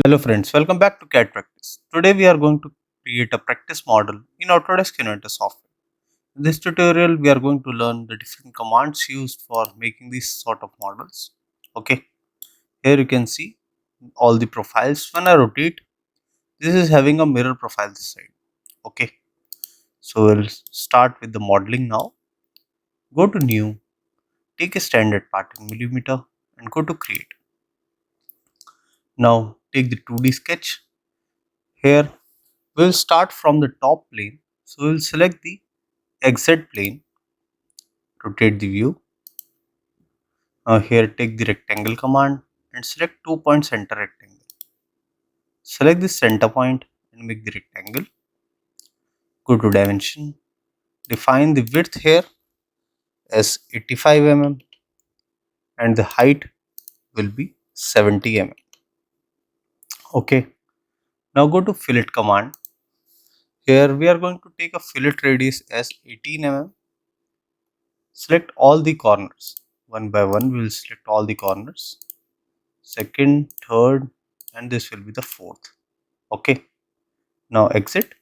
Hello friends, welcome back to CAD Practice. Today we are going to create a practice model in Autodesk Inventor software. In this tutorial we are going to learn the different commands used for making these sort of models. Okay, here you can see all the profiles. When I rotate, this is having a mirror profile this side. Okay, so we'll start with the modeling now. Go to new, take a standard part in millimeter and go to create. Now take the 2D sketch. Here we'll start from the top plane. So we'll select the exit plane, rotate the view. Now here take the rectangle command and select 2-point center rectangle. Select the center point and make the rectangle. Go to dimension. Define the width here as 85 mm and the height will be 70 mm. Okay. Now go to fillet command. Here we are going to take a fillet radius as 18 mm. Select all the corners. One by one we will select all the corners. Second, third, and this will be the fourth. Okay, now exit.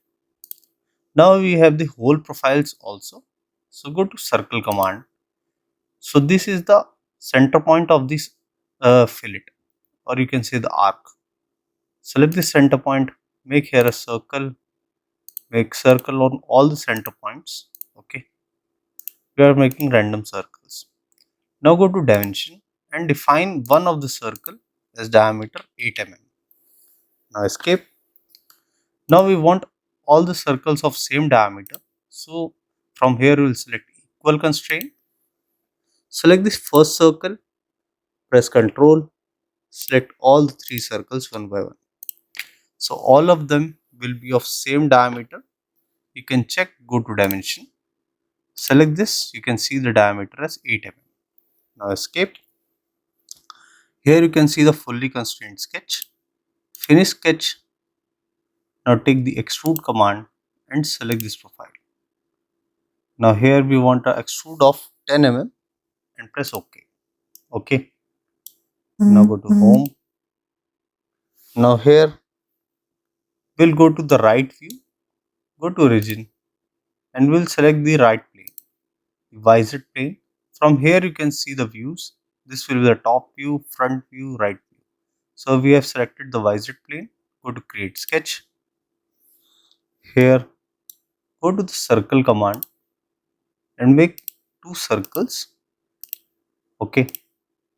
Now we have the whole profiles also. So go to circle command. So this is the center point of this fillet, or you can say the arc. Select the center point, make here a circle, make circle on all the center points. Okay, we are making random circles. Now go to dimension and define one of the circle as diameter 8 mm. Now escape. Now we want all the circles of same diameter. So from here we will select equal constraint. Select this first circle, press Ctrl, select all the three circles one by one. So all of them will be of same diameter. You can check, go to dimension. Select this, you can see the diameter as 8 mm. Now escape. Here you can see the fully constrained sketch. Finish sketch. Now take the extrude command and select this profile. Now here we want a extrude of 10 mm and press OK. Okay. Now go to home. Now here we'll go to the right view, go to origin and we'll select the right plane, the YZ plane. From here you can see the views. This will be the top view, front view, right view. So we have selected the YZ plane. Go to create sketch. Here go to the circle command and make two circles. Okay.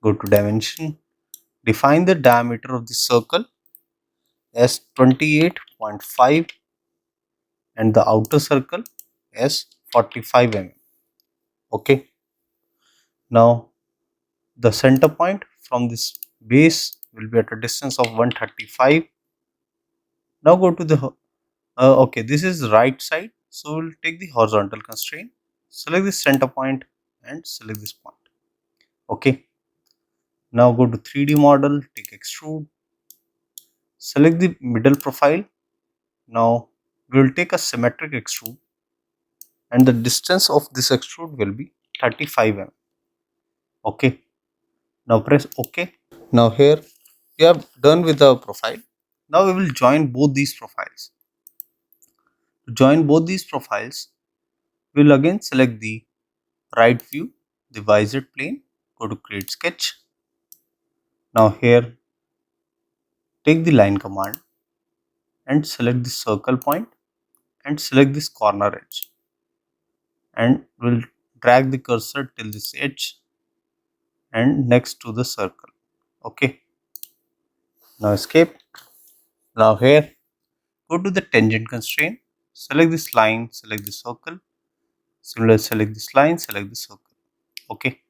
Go to dimension. Define the diameter of the circle as 28.5 and the outer circle as 45 mm. Okay. Now the center point from this base will be at a distance of 135. Now go to the okay, this is right side, so we'll take the horizontal constraint, select the center point and select this point. Okay, now go to 3D model, take extrude, select the middle profile. Now we will take a symmetric extrude and the distance of this extrude will be 35 mm. Okay, now press OK. Now here we are done with the profile. Now we will join both these profiles. To join both these profiles, we will again select the right view, the YZ plane, go to create sketch. Now here take the line command and select the circle point and select this corner edge and we'll drag the cursor till this edge and next to the circle. Okay, now escape. Now here go to the tangent constraint, select this line, select the circle, similarly select this line, select the circle. Okay,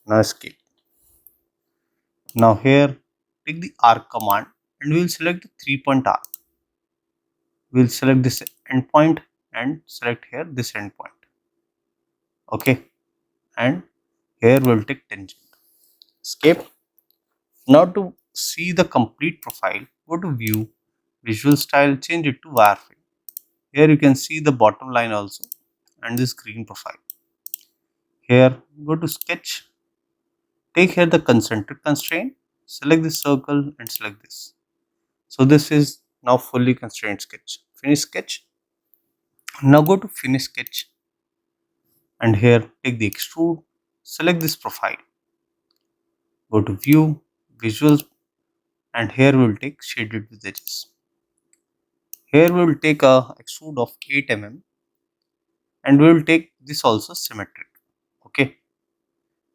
now escape. Now here take the arc command and we will select the 3-point arc. We will select this endpoint and select here this endpoint. Okay, and here we will take tangent. Escape. Now to see the complete profile, go to view, visual style, change it to wireframe. Here you can see the bottom line also and this green profile. Here go to sketch, take here the concentric constraint, select this circle and select this. So this is now fully constrained sketch. Finish sketch. Now go to finish sketch and here take the extrude, select this profile, go to view, visuals, and here we will take shaded with edges. Here we will take a extrude of 8 mm and we will take this also symmetric. Okay.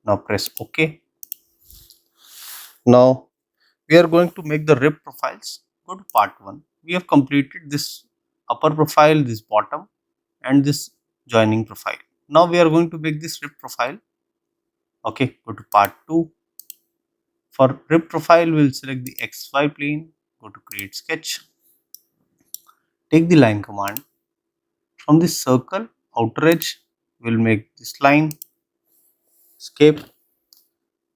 Now press OK. Now we are going to make the rib profiles. Go to part 1. We have completed this upper profile, this bottom, and this joining profile. Now we are going to make this rib profile. Okay, go to part 2. For rib profile, we will select the XY plane, go to create sketch, take the line command. From this circle, outer edge, we will make this line, escape,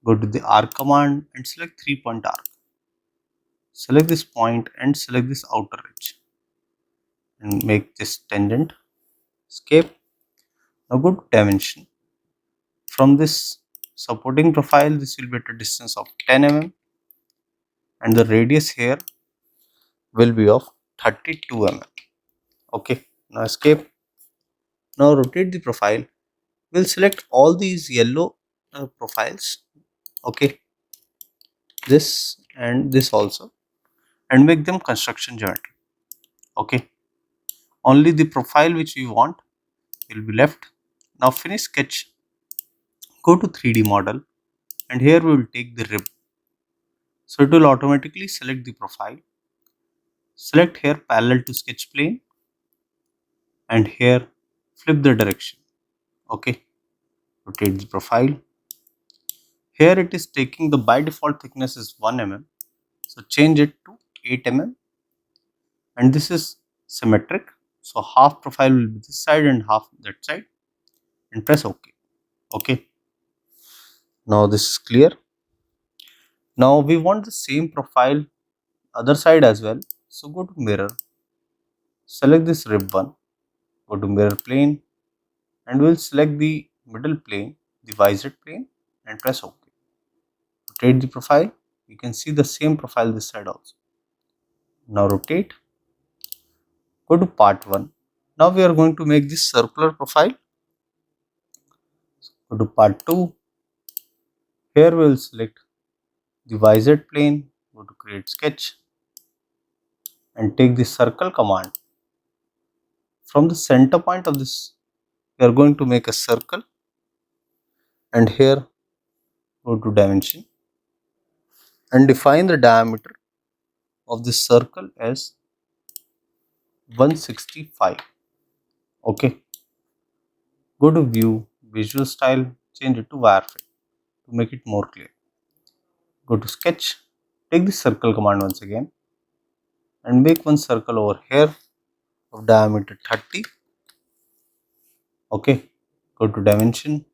go to the arc command and select 3-point arc. Select this point and select this outer edge and make this tangent, escape. Now go to dimension. From this supporting profile, this will be at a distance of 10 mm and the radius here will be of 32 mm. Okay, now escape. Now rotate the profile. We'll select all these yellow profiles. Okay, this and this also, and make them construction geometry. Okay, only the profile which we want will be left. Now finish sketch. Go to 3D model and here we will take the rib. So it will automatically select the profile. Select here parallel to sketch plane and here flip the direction. Okay, rotate the profile. Here it is taking the by default thickness is 1 mm. So change it to 8 mm and this is symmetric. So half profile will be this side and half that side and press OK. Okay. Now this is clear. Now we want the same profile other side as well. So go to mirror, select this rib one, go to mirror plane and we'll select the middle plane, the visit plane and press OK. Rotate the profile. You can see the same profile this side also. Now rotate. Go to part 1. Now we are going to make this circular profile. Go to part 2. Here we will select the visit plane. Go to create sketch and take the circle command. From the center point of this, we are going to make a circle and here go to dimension and define the diameter of this circle as 165. Okay. Go to view, visual style, change it to wireframe to make it more clear. Go to sketch, take the circle command once again and make one circle over here of diameter 30. Okay, go to dimension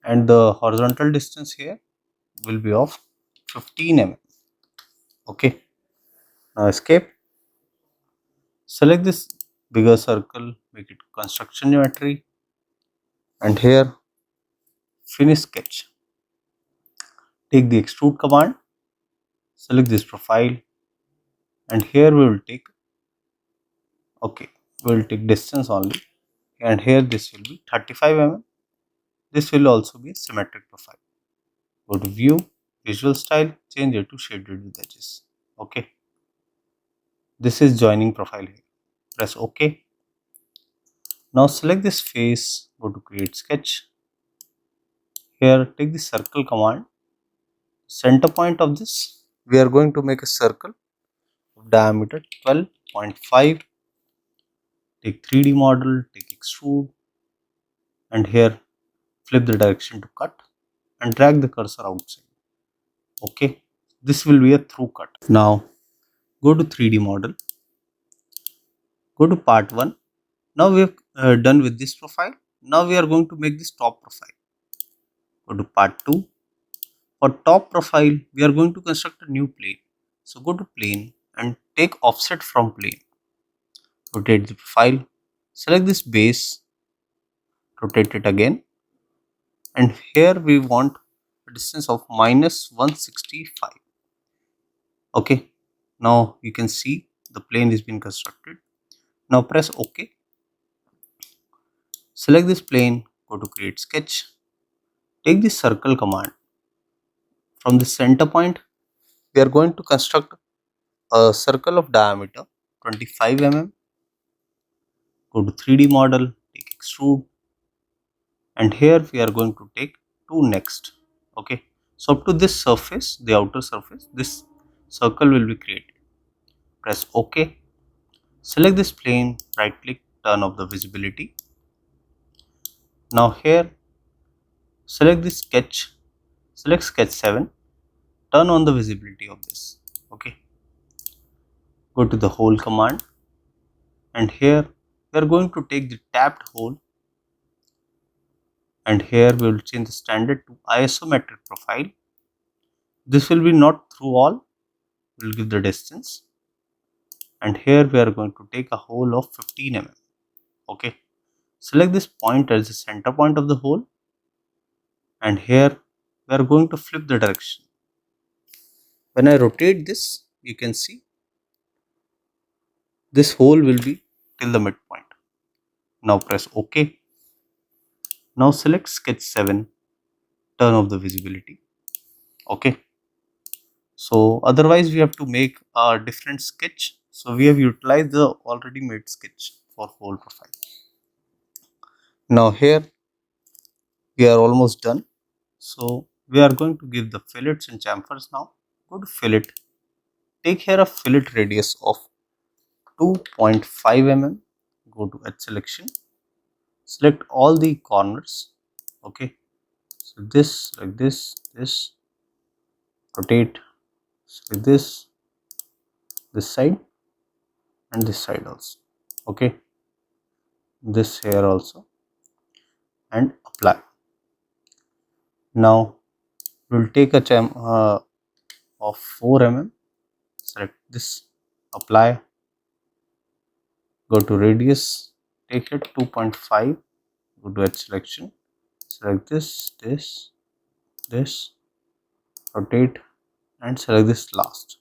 and the horizontal distance here will be of 15 mm. Okay, now escape. Select this bigger circle, make it construction geometry and here finish sketch. Take the extrude command, select this profile and here we will take, okay, we will take distance only and here this will be 35 mm. This will also be a symmetric profile. Go to view, visual style, change it to shaded with edges. Okay, this is joining profile here. Press OK. Now select this face, go to create sketch. Here take the circle command. Center point of this, we are going to make a circle of diameter 12.5. Take 3D model, take extrude and here flip the direction to cut and drag the cursor outside. Okay, this will be a through cut. Now go to 3D model, go to part 1. Now we have done with this profile. Now we are going to make this top profile. Go to part 2. For top profile, we are going to construct a new plane. So go to plane and take offset from plane. Rotate the profile. Select this base. Rotate it again. And here we want a distance of minus 165. Okay. Now you can see the plane is being constructed. Now press OK. Select this plane, go to create sketch. Take the circle command. From the center point, we are going to construct a circle of diameter 25 mm. Go to 3D model, take extrude, and here we are going to take 2 next. Okay, so up to this surface, the outer surface, this circle will be created. Press OK. Select this plane, right click, turn off the visibility. Now here, select this sketch, select sketch 7, turn on the visibility of this. Okay, go to the hole command, and here we are going to take the tapped hole, and here we will change the standard to isometric profile. This will be not through all, we will give the distance, and here we are going to take a hole of 15 mm. Okay, select this point as the center point of the hole, and here we are going to flip the direction. When I rotate this, you can see this hole will be till the midpoint. Now press OK. Now select sketch 7, turn off the visibility. Okay, so otherwise we have to make a different sketch, so we have utilized the already made sketch for hole profile. Now here we are almost done, so we are going to give the fillets and chamfers. Now go to fillet, take here a fillet radius of 2.5 mm, go to edge selection, select all the corners. Okay, so this, like this, rotate, select this side and this side also. Okay, this here also, and apply. Now we will take a cham of 4 mm, select this, apply, go to radius, take it 2.5, go to edge selection, select this, rotate, and select this last.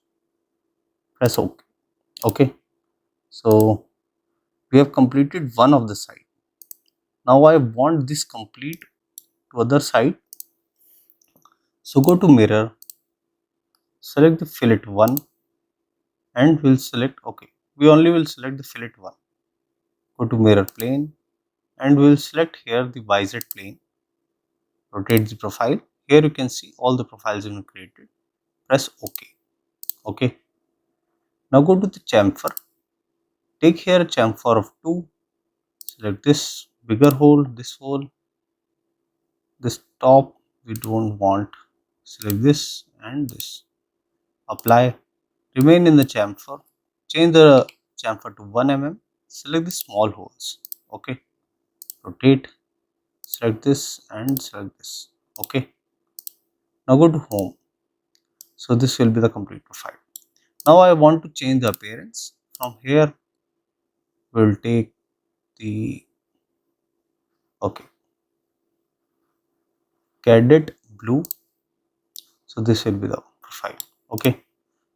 Press OK. Okay, so we have completed one of the side. Now I want this complete to other side. So go to mirror, select the fillet 1, and we'll select OK. We only will select the fillet 1. Go to mirror plane, and we'll select here the YZ plane. Rotate the profile. Here you can see all the profiles have been created. Press OK. Okay. Now go to the chamfer. Take here a chamfer of 2. Select this bigger hole, this top we don't want. Select this and this. Apply. Remain in the chamfer. Change the chamfer to 1 mm. Select the small holes. Okay. Rotate. Select this and select this. Okay. Now go to home. So this will be the complete profile. Now I want to change the appearance. From here we'll take the cadet blue. So this will be the profile. Okay.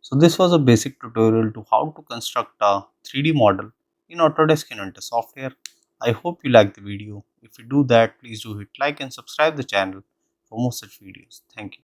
So this was a basic tutorial to how to construct a 3D model in Autodesk Inventor software. I hope you like the video. If you do that, please do hit like and subscribe the channel for more such videos. Thank you.